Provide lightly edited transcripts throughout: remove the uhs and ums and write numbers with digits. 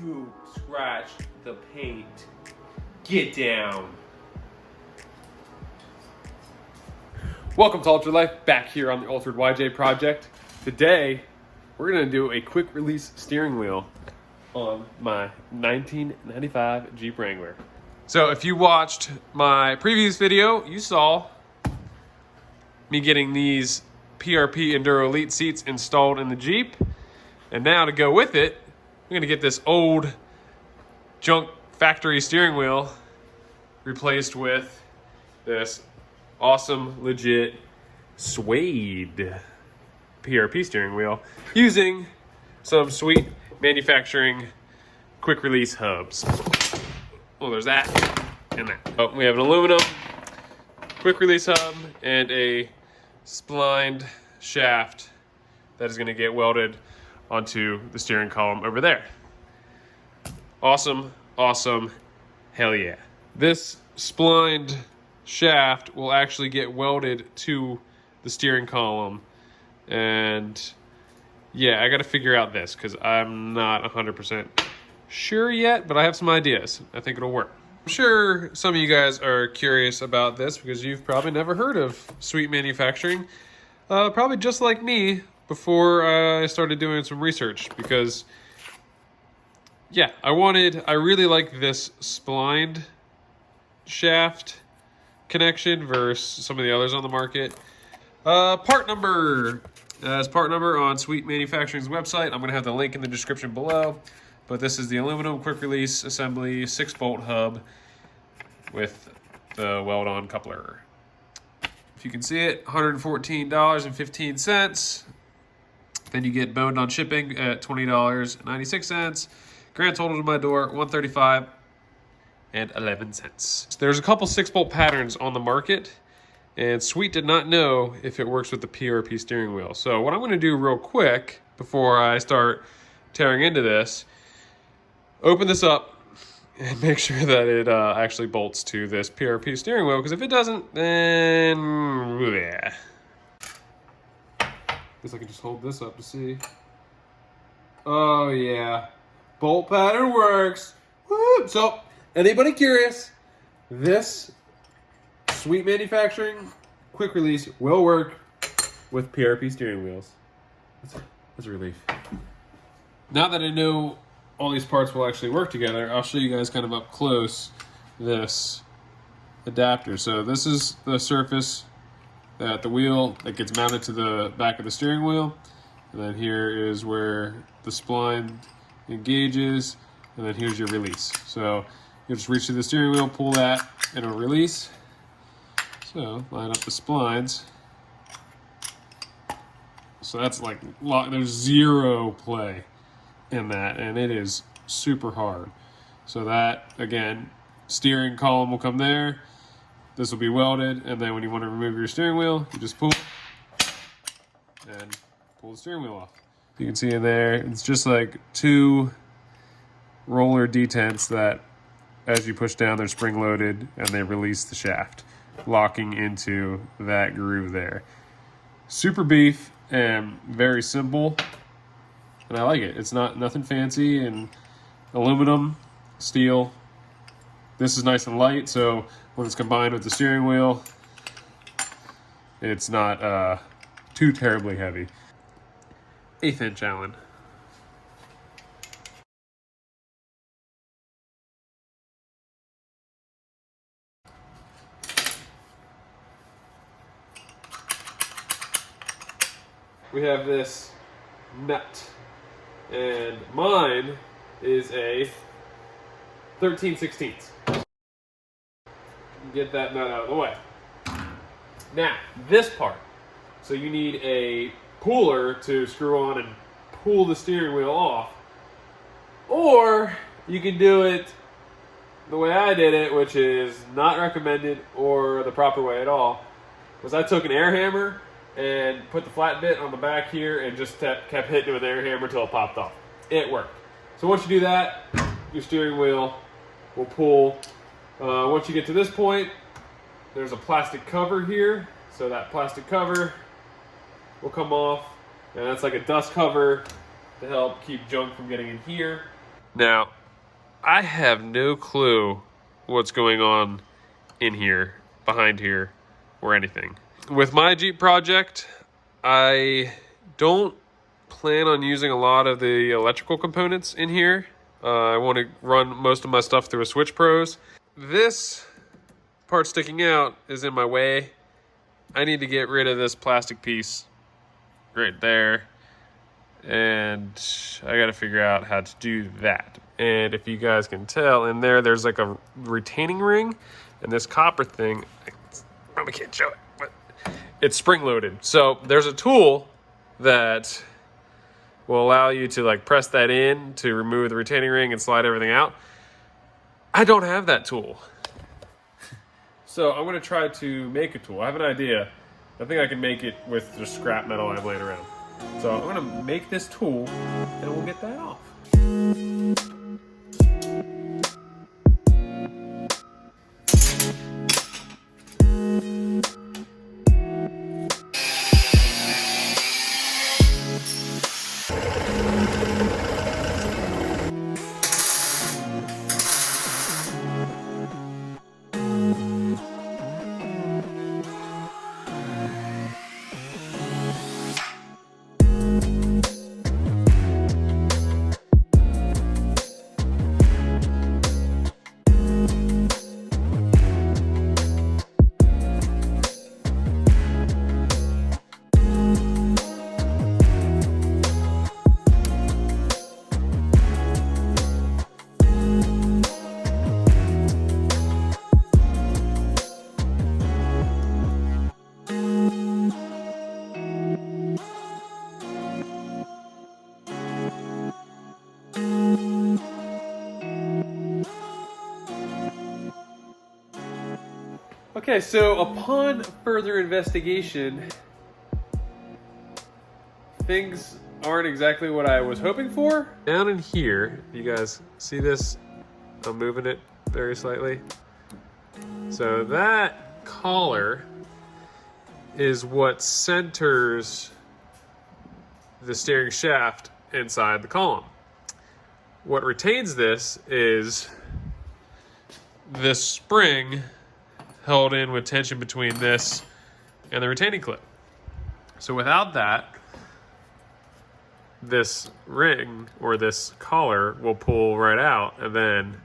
you scratch the paint. Get down. Welcome to Altered Life, back here on the Altered YJ project. Today, we're gonna do a quick release steering wheel on my 1995 Jeep Wrangler. So if you watched my previous video, you saw me getting these PRP Enduro Elite seats installed in the Jeep. And now to go with it, we're gonna get this old junk factory steering wheel replaced with this awesome, legit suede PRP steering wheel using some sweet manufacturing quick release hubs. Well, there's that and that. Oh, we have an aluminum quick release hub and a splined shaft that is gonna get welded onto the steering column over there. Awesome, awesome, hell yeah. This splined shaft will actually get welded to the steering column, and yeah, I gotta figure out this because I'm not 100% sure yet, but I have some ideas. I think it'll work. I'm sure some of you guys are curious about this because you've probably never heard of sweet manufacturing. Probably just like me before I started doing some research because yeah, I really like this splined shaft connection versus some of the others on the market. Part number on Sweet Manufacturing's website. I'm gonna have the link in the description below, but this is the aluminum quick release assembly 6-bolt hub with the weld-on coupler. If you can see it, $114.15. Then you get boned on shipping at $20.96. Grand total to my door, $135.11. There's a couple 6-bolt patterns on the market, and Sweet did not know if it works with the PRP steering wheel. So what I'm gonna do real quick before I start tearing into this, open this up and make sure that it actually bolts to this PRP steering wheel, because if it doesn't, then yeah. Guess I can just hold this up to see. Oh yeah, bolt pattern works. Woo! So, anybody curious, this Sweet Manufacturing quick release will work with PRP steering wheels. That's a relief. Now that I know all these parts will actually work together, I'll show you guys kind of up close this adapter. So this is the surface that the wheel that gets mounted to the back of the steering wheel, and then here is where the spline engages, and then here's your release. So you just reach to the steering wheel, pull that, and it'll release. So line up the splines. So that's like, there's zero play in that, and it is super hard. So that, again, steering column will come there. This will be welded, and then when you want to remove your steering wheel, you just pull and pull the steering wheel off. You can see in there, it's just like 2 roller detents that as you push down, they're spring loaded and they release the shaft, locking into that groove there. Super beef and very simple, and I like it. It's nothing fancy, and aluminum, steel. This is nice and light, so when it's combined with the steering wheel, it's not too terribly heavy. 1/8 inch Allen. We have this nut, and mine is a 13/16. Get that nut out of the way. Now, this part. So you need a puller to screw on and pull the steering wheel off. Or you can do it the way I did it, which is not recommended or the proper way at all, was I took an air hammer and put the flat bit on the back here and just kept hitting it with an air hammer until it popped off. It worked. So once you do that, your steering wheel will pull. Once you get to this point, there's a plastic cover here. So that plastic cover will come off, and that's like a dust cover to help keep junk from getting in here. Now, I have no clue what's going on in here, behind here, or anything. With my Jeep project, I don't plan on using a lot of the electrical components in here. I want to run most of my stuff through a Switch Pros. This part sticking out is in my way. I need to get rid of this plastic piece right there. And I got to figure out how to do that. And if you guys can tell, in there's like a retaining ring. And this copper thing, I probably can't show it, but it's spring-loaded. So there's a tool that will allow you to like press that in to remove the retaining ring and slide everything out. I don't have that tool. So I'm going to try to make a tool. I have an idea. I think I can make it with just scrap metal I have laying around. So I'm going to make this tool and we'll get that off. Okay, so upon further investigation, things aren't exactly what I was hoping for. Down in here, you guys see this? I'm moving it very slightly. So that collar is what centers the steering shaft inside the column. What retains this is this spring held in with tension between this and the retaining clip. So without that, this ring or this collar will pull right out, and then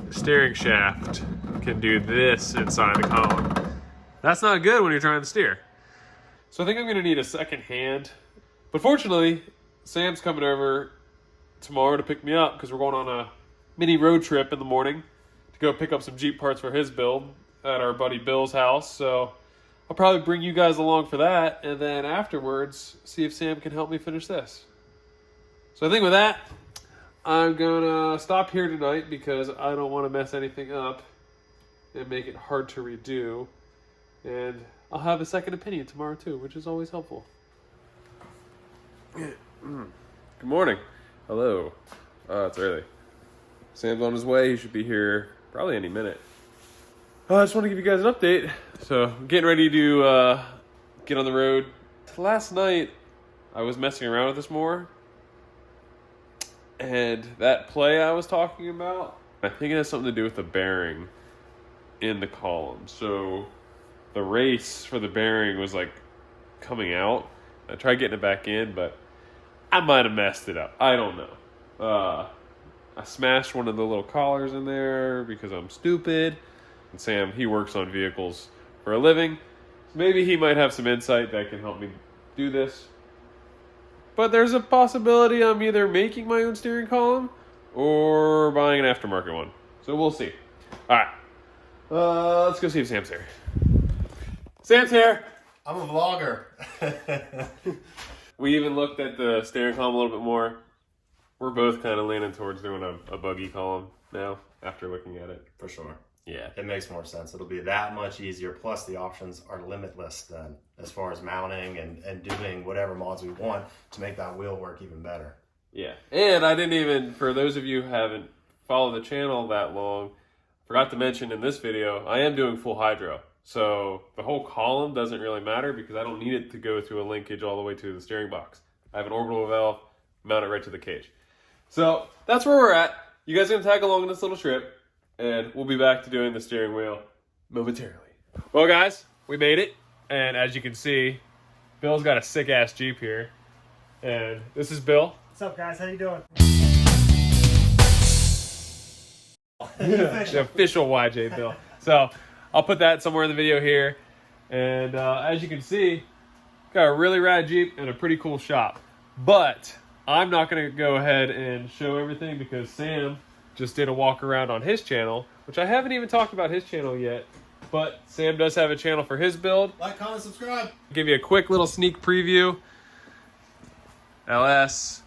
the steering shaft can do this inside the column. That's not good when you're trying to steer. So I think I'm gonna need a second hand, but fortunately, Sam's coming over tomorrow to pick me up because we're going on a mini road trip in the morning to go pick up some Jeep parts for his build at our buddy Bill's house. So I'll probably bring you guys along for that, and then afterwards, see if Sam can help me finish this. So I think with that, I'm gonna stop here tonight because I don't want to mess anything up and make it hard to redo. And I'll have a second opinion tomorrow too, which is always helpful. Good morning. Hello. It's early. Sam's on his way. He should be here probably any minute. I just want to give you guys an update. So, getting ready to get on the road. Last night, I was messing around with this more. And that play I was talking about, I think it has something to do with the bearing in the column. So, the race for the bearing was like coming out. I tried getting it back in, but I might have messed it up. I don't know. I smashed one of the little collars in there because I'm stupid. And Sam, he works on vehicles for a living. Maybe he might have some insight that can help me do this. But there's a possibility I'm either making my own steering column or buying an aftermarket one. So we'll see. All right. Let's go see if Sam's here. Sam's here. I'm a vlogger. We even looked at the steering column a little bit more. We're both kind of leaning towards doing a buggy column now after looking at it. For sure. Yeah. It makes more sense. It'll be that much easier. Plus, the options are limitless then as far as mounting and doing whatever mods we want to make that wheel work even better. Yeah. And I didn't even, for those of you who haven't followed the channel that long, forgot to mention in this video, I am doing full hydro. So the whole column doesn't really matter because I don't need it to go through a linkage all the way to the steering box. I have an orbital valve, mount it right to the cage. So that's where we're at. You guys are gonna tag along on this little trip, and we'll be back to doing the steering wheel momentarily. Well, guys, we made it, and as you can see, Bill's got a sick ass Jeep here, and this is Bill. What's up, guys? How you doing? The official YJ Bill. So I'll put that somewhere in the video here, and as you can see, got a really rad Jeep and a pretty cool shop. But I'm not going to go ahead and show everything because Sam just did a walk around on his channel, which I haven't even talked about his channel yet. But Sam does have a channel for his build. Like, comment, subscribe. Give you a quick little sneak preview. LS,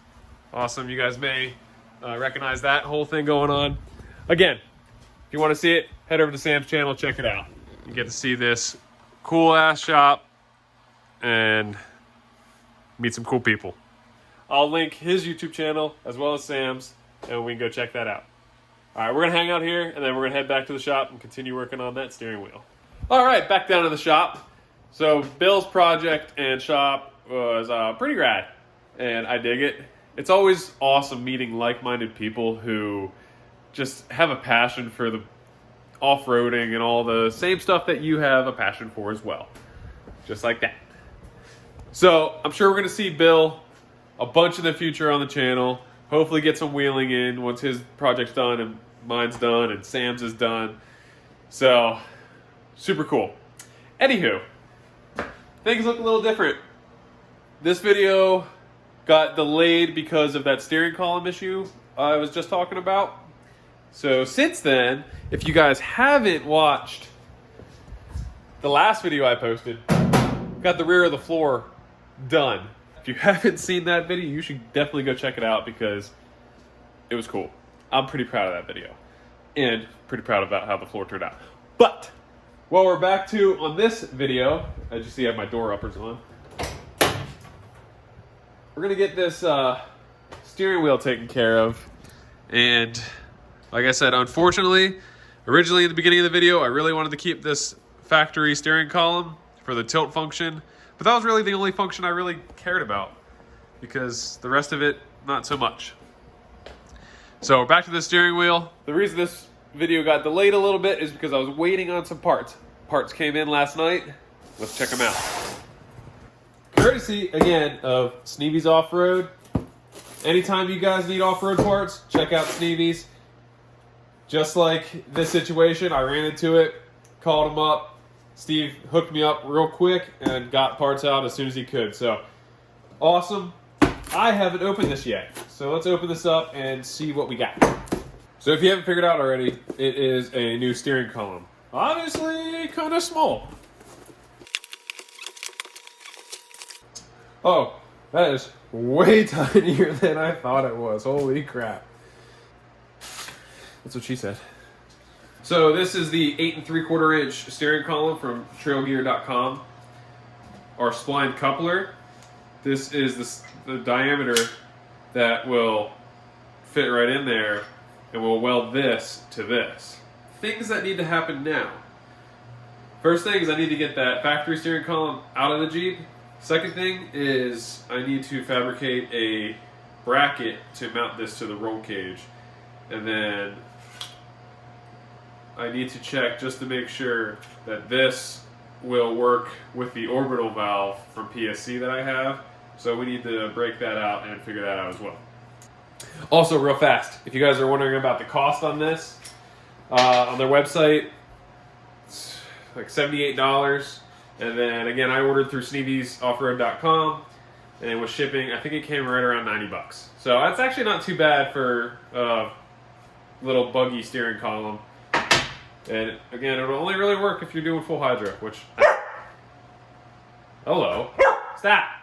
awesome. You guys may recognize that whole thing going on. Again, if you want to see it, head over to Sam's channel, check it out. You get to see this cool ass shop and meet some cool people. I'll link his YouTube channel as well as Sam's, and we can go check that out. All right, we're gonna hang out here, and then we're gonna head back to the shop and continue working on that steering wheel. All right, back down to the shop. So Bill's project and shop was pretty rad, and I dig it. It's always awesome meeting like-minded people who just have a passion for the off-roading and all the same stuff that you have a passion for as well. Just like that. So I'm sure we're gonna see Bill a bunch in the future on the channel. Hopefully get some wheeling in once his project's done and mine's done and Sam's is done. So, super cool. Anywho, things look a little different. This video got delayed because of that steering column issue I was just talking about. So since then, if you guys haven't watched the last video I posted, got the rear of the floor done. If you haven't seen that video, you should definitely go check it out because it was cool. I'm pretty proud of that video and pretty proud about how the floor turned out. But what we're back to on this video, as you see I have my door uppers on, we're gonna get this steering wheel taken care of. And like I said, unfortunately, originally in the beginning of the video, I really wanted to keep this factory steering column for the tilt function. But that was really the only function I really cared about because the rest of it, not so much. So we're back to the steering wheel. The reason this video got delayed a little bit is because I was waiting on some parts. Parts came in last night. Let's check them out. Courtesy, again, of Sneveys Offroad. Anytime you guys need off-road parts, check out Sneveys. Just like this situation, I ran into it, called him up. Steve hooked me up real quick and got parts out as soon as he could. So, awesome. I haven't opened this yet. So let's open this up and see what we got. So if you haven't figured out already, it is a new steering column. Obviously, kind of small. Oh, that is way tinier than I thought it was. Holy crap. That's what she said. So this is the 8 3/4 inch steering column from trailgear.com. Our spline coupler. This is the diameter that will fit right in there, and we'll weld this to this. Things that need to happen now. First thing is I need to get that factory steering column out of the Jeep. Second thing is I need to fabricate a bracket to mount this to the roll cage. And then I need to check just to make sure that this will work with the orbital valve from PSC that I have. So we need to break that out and figure that out as well. Also, real fast, if you guys are wondering about the cost on this, on their website, it's like $78. And then again, I ordered through SneveysOffroad.com, and with shipping, I think it came right around $90. So that's actually not too bad for a little buggy steering column. And again, it'll only really work if you're doing full hydro, which... Hello. Stop.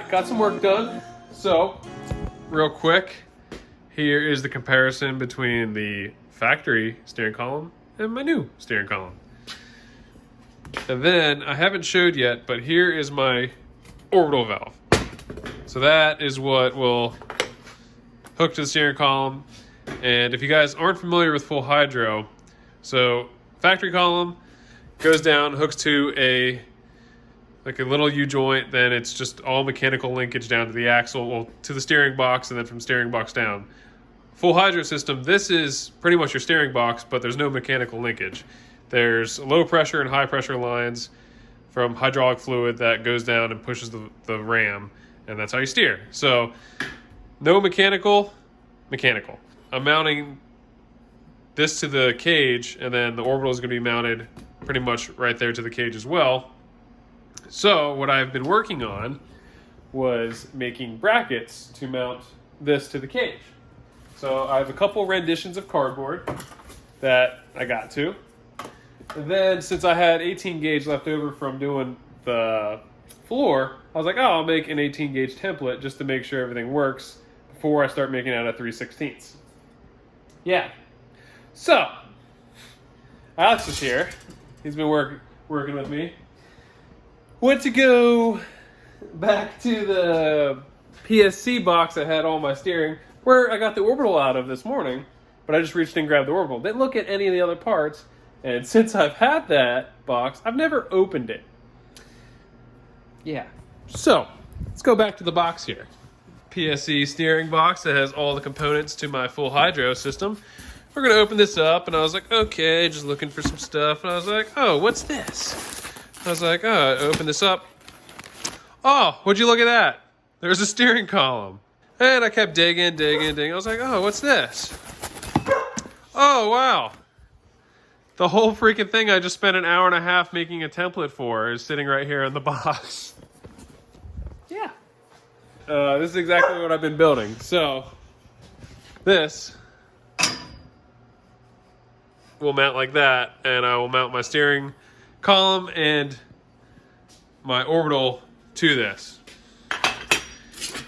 yeah, got some work done. So, real quick, here is the comparison between the factory steering column and my new steering column. And then, I haven't showed yet, but here is my orbital valve. So that is what will hook to the steering column. And if you guys aren't familiar with full hydro, so factory column goes down, hooks to a little U-joint, then it's just all mechanical linkage down to the axle, well, to the steering box, and then from steering box down. Full hydro system, this is pretty much your steering box, but there's no mechanical linkage. There's low pressure and high pressure lines from hydraulic fluid that goes down and pushes the ram, and that's how you steer. So no mechanical. I'm mounting this to the cage, and then the orbital is going to be mounted pretty much right there to the cage as well. So what I've been working on was making brackets to mount this to the cage. So I have a couple renditions of cardboard that I got to. And then since I had 18 gauge left over from doing the floor, I was like, oh, I'll make an 18 gauge template just to make sure everything works before I start making out a 3/16. Yeah. So, Alex is here. He's been working with me. Went to go back to the PSC box that had all my steering, where I got the orbital out of this morning, but I just reached in and grabbed the orbital. Didn't look at any of the other parts, and since I've had that box, I've never opened it. Yeah. So, let's go back to the box here. PSC steering box that has all the components to my full hydro system. We're going to open this up, and I was like, okay, just looking for some stuff, and I was like, oh, what's this? I was like, oh, I open this up. Oh, would you look at that? There's a steering column. And I kept digging. I was like, oh, what's this? Oh, wow. The whole freaking thing I just spent an hour and a half making a template for is sitting right here in the box. Yeah. This is exactly what I've been building. So, this will mount like that, and I will mount my steering column and my orbital to this.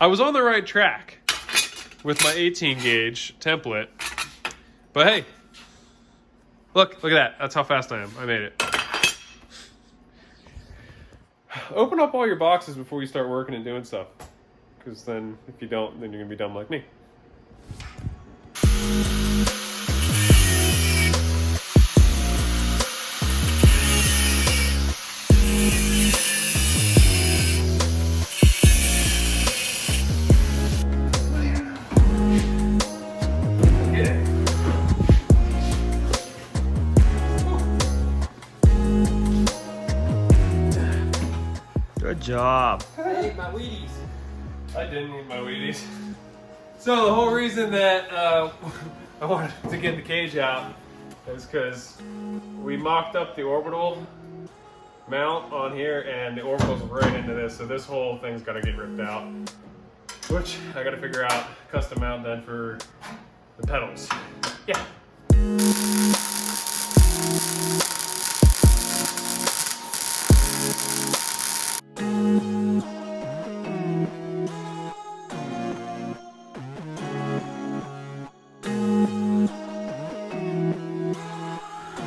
I was on the right track with my 18 gauge template, but hey, look at that. That's how fast I am. I made it. Open up all your boxes before you start working and doing stuff. Because then, if you don't, then you're going to be dumb like me. Good job. I ate my Wheaties. I didn't eat my Wheaties. So the whole reason that I wanted to get the cage out is because we mocked up the orbital mount on here, and the orbital's right into this, so this whole thing's got to get ripped out. Which I got to figure out custom mount then for the pedals. Yeah.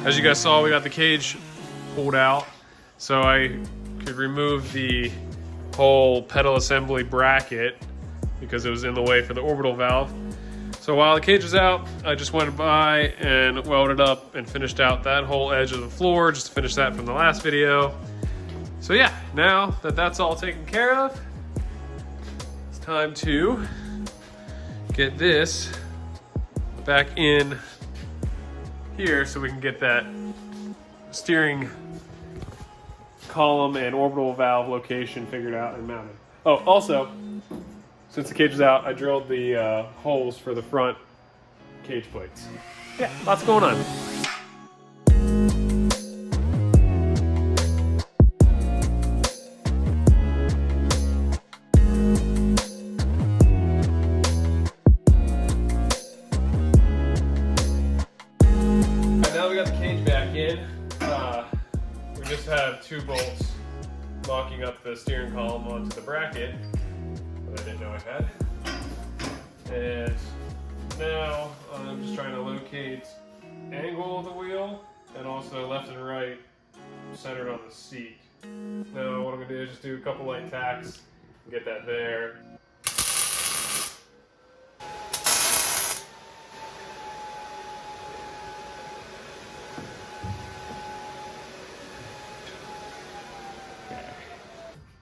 As you guys saw, we got the cage pulled out, so I could remove the whole pedal assembly bracket because it was in the way for the orbital valve. So while the cage was out, I just went by and welded up and finished out that whole edge of the floor, just to finish that from the last video. So yeah, now that that's all taken care of, it's time to get this back in here so we can get that steering column and orbital valve location figured out and mounted. Oh, also, since the cage is out, I drilled the holes for the front cage plates. Yeah, lots going on. We just have 2 bolts locking up the steering column onto the bracket, that I didn't know I had. And now I'm just trying to locate angle of the wheel and also left and right centered on the seat. Now what I'm gonna do is just do a couple light tacks and get that there.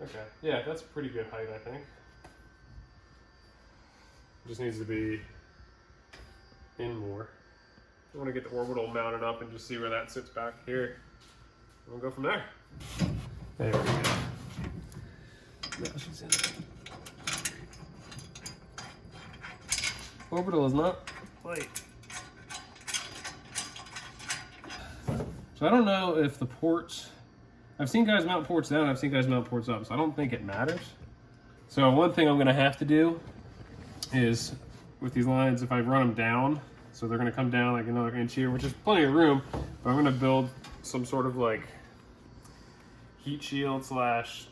Okay, yeah, that's a pretty good height, I think. Just needs to be in more. I want to get the orbital mounted up and just see where that sits back here. We'll go from there. There we go. Now she's in. Orbital is not light. So I don't know if the ports, I've seen guys mount ports down, I've seen guys mount ports up, so I don't think it matters. So one thing I'm gonna have to do is with these lines, if I run them down, so they're gonna come down like another inch here, which is plenty of room, but I'm gonna build some sort of like heat shield slash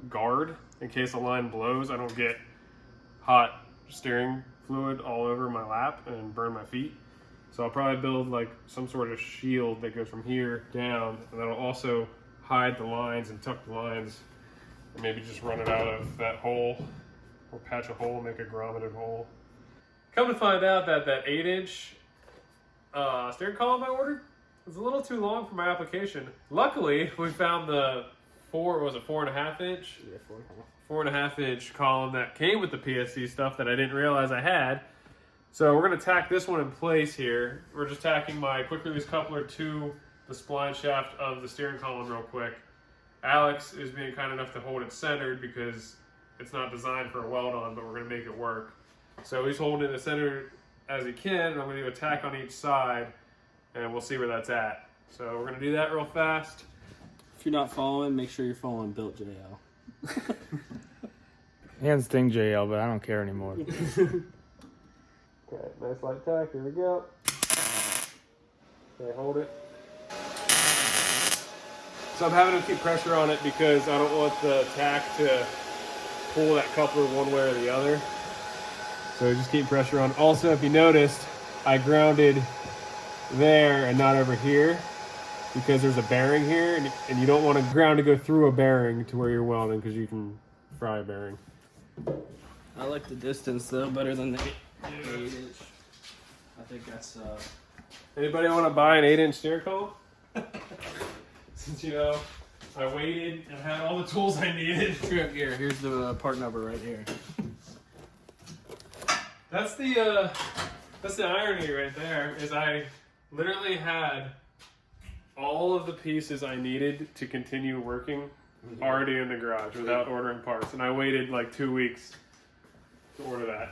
guard in case a line blows. I don't get hot steering fluid all over my lap and burn my feet. So I'll probably build like some sort of shield that goes from here down, and that'll also hide the lines and tuck the lines, and maybe just run it out of that hole or patch a hole, make a grommeted hole. Come to find out that 8-inch steering column I ordered was a little too long for my application. Luckily, we found the 4.5 inch? Yeah, 4.5 inch column that came with the PSC stuff that I didn't realize I had. So we're gonna tack this one in place here. We're just tacking my quick release coupler to the spline shaft of the steering column real quick. Alex is being kind enough to hold it centered because it's not designed for a weld on, but we're gonna make it work. So he's holding it centered as he can, and I'm gonna do a tack on each side, and we'll see where that's at. So we're gonna do that real fast. If you're not following, make sure you're following Built JL. And Sting JL, but I don't care anymore. Okay, nice light tack, here we go. Okay, hold it. So I'm having to keep pressure on it because I don't want the tack to pull that coupler one way or the other. So just keep pressure on. Also, if you noticed, I grounded there and not over here because there's a bearing here, and you don't want a ground to go through a bearing to where you're welding because you can fry a bearing. I like the distance though better than the 8-inch. I think that's Anybody want to buy an 8-inch steering column? Since you know, I waited and had all the tools I needed. here. Here's the part number right here. That's the irony right there. Is I literally had all of the pieces I needed to continue working already in the garage without ordering parts, and I waited like 2 weeks to order that.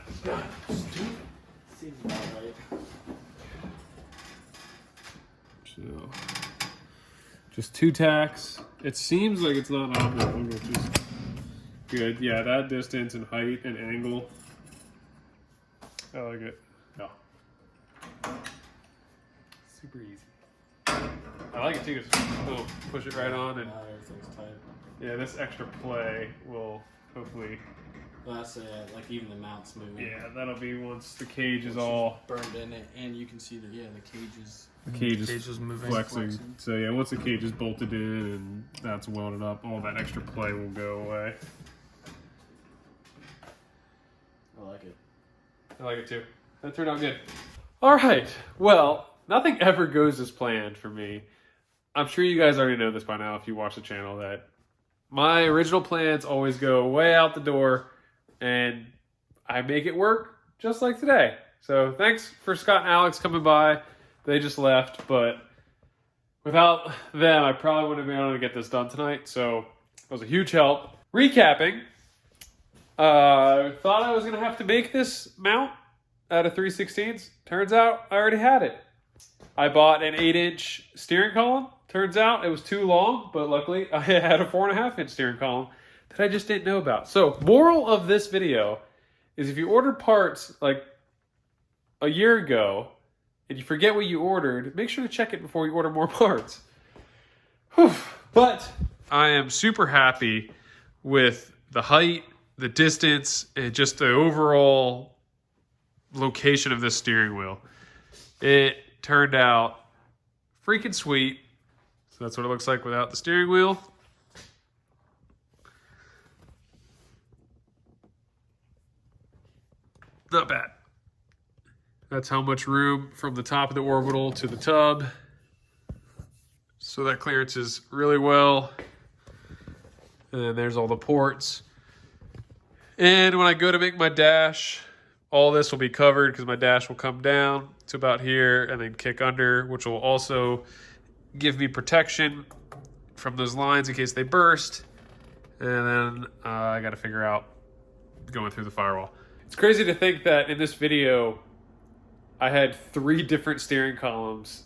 Seems about right. So, just 2 tacks. It seems like it's not optimal, which is good. Yeah, that distance and height and angle. I like it. No. Super easy. I like it too, because we'll push it right on, and Now everything's tight. yeah, this extra play will hopefully. Well, that's like even the mount's moving. Yeah, that'll be once the cage is all. burned in it, and you can see that the cage is. The cage Cage is is moving. flexing. So yeah, once the cage is bolted in and that's welded up, all that extra play will go away. I like it. I like it too. That turned out good. All right. Well, nothing ever goes as planned for me. I'm sure you guys already know this by now if you watch the channel, that my original plans always go way out the door and I make it work just like today. So thanks for Scott and Alex coming by. They just left, but without them, I probably wouldn't have been able to get this done tonight. So it was a huge help. Recapping, thought I was going to have to make this mount out of 3/16. Turns out I already had it. I bought an 8-inch steering column. Turns out it was too long, but luckily I had a 4.5-inch steering column that I just didn't know about. So moral of this video is if you ordered parts like a year ago and you forget what you ordered, make sure to check it before you order more parts. Whew. But I am super happy with the height, the distance, and just the overall location of this steering wheel. It turned out freaking sweet. So that's what it looks like without the steering wheel. Not bad. That's how much room from the top of the orbital to the tub. So that clearances really well. And then there's all the ports. And when I go to make my dash, all this will be covered because my dash will come down to about here and then kick under, which will also give me protection from those lines in case they burst. And then I got to figure out going through the firewall. It's crazy to think that in this video, I had 3 different steering columns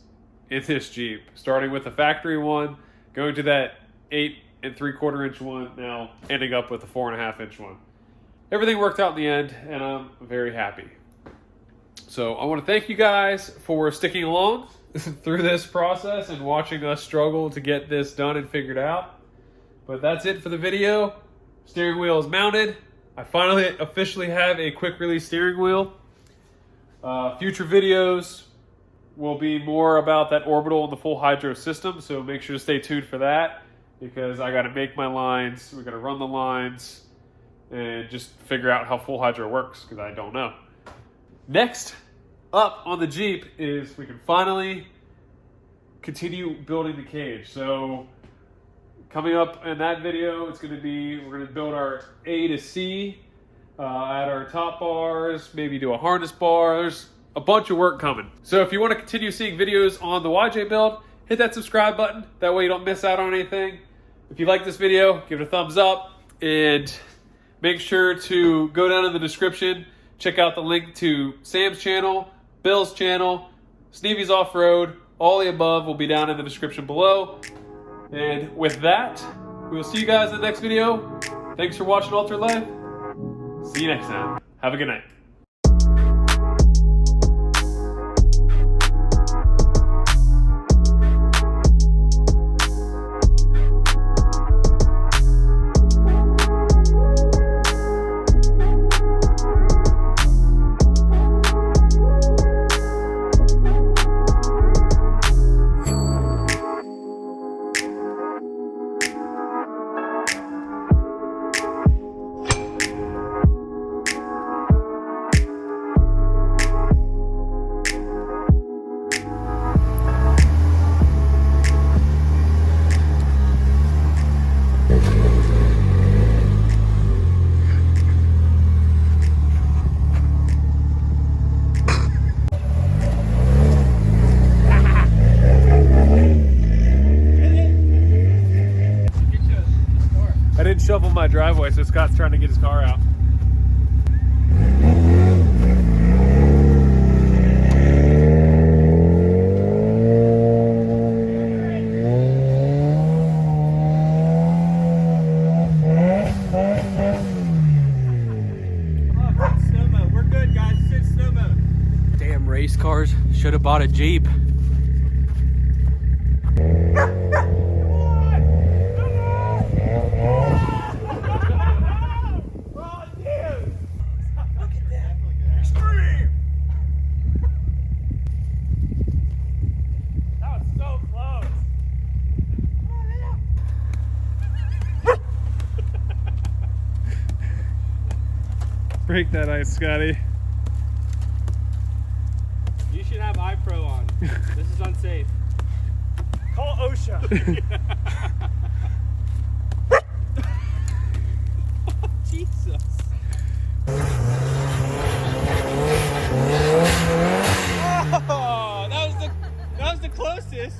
in this Jeep, starting with the factory one, going to that 8 3/4 inch one, now ending up with a 4.5 inch one. Everything worked out in the end, and I'm very happy. So I want to thank you guys for sticking along through this process and watching us struggle to get this done and figured out. But that's it for the video. Steering wheel is mounted. I finally officially have a quick release steering wheel. Future videos will be more about that orbital and the full hydro system, so make sure to stay tuned for that, because I got to make my lines, we got to run the lines, and just figure out how full hydro works, because I don't know. Next up on the Jeep is we can finally continue building the cage. So coming up in that video, it's going to be, we're going to build our A to C, add our top bars, maybe do a harness bar. There's a bunch of work coming. So if you want to continue seeing videos on the YJ build, hit that subscribe button. That way you don't miss out on anything. If you like this video, give it a thumbs up, and make sure to go down in the description, check out the link to Sam's channel, Bill's channel, Sneveys Offroad. All the above will be down in the description below. And with that, we will see you guys in the next video. Thanks for watching Altered Life. See you next time. Have a good night. I didn't shovel my driveway, so Scott's trying to get his car out. We're good, guys. It's in snow mode. Damn race cars. Should have bought a Jeep. Break that ice, Scotty. You should have iPro on. This is unsafe. Call OSHA. Jesus. Oh, that was the closest.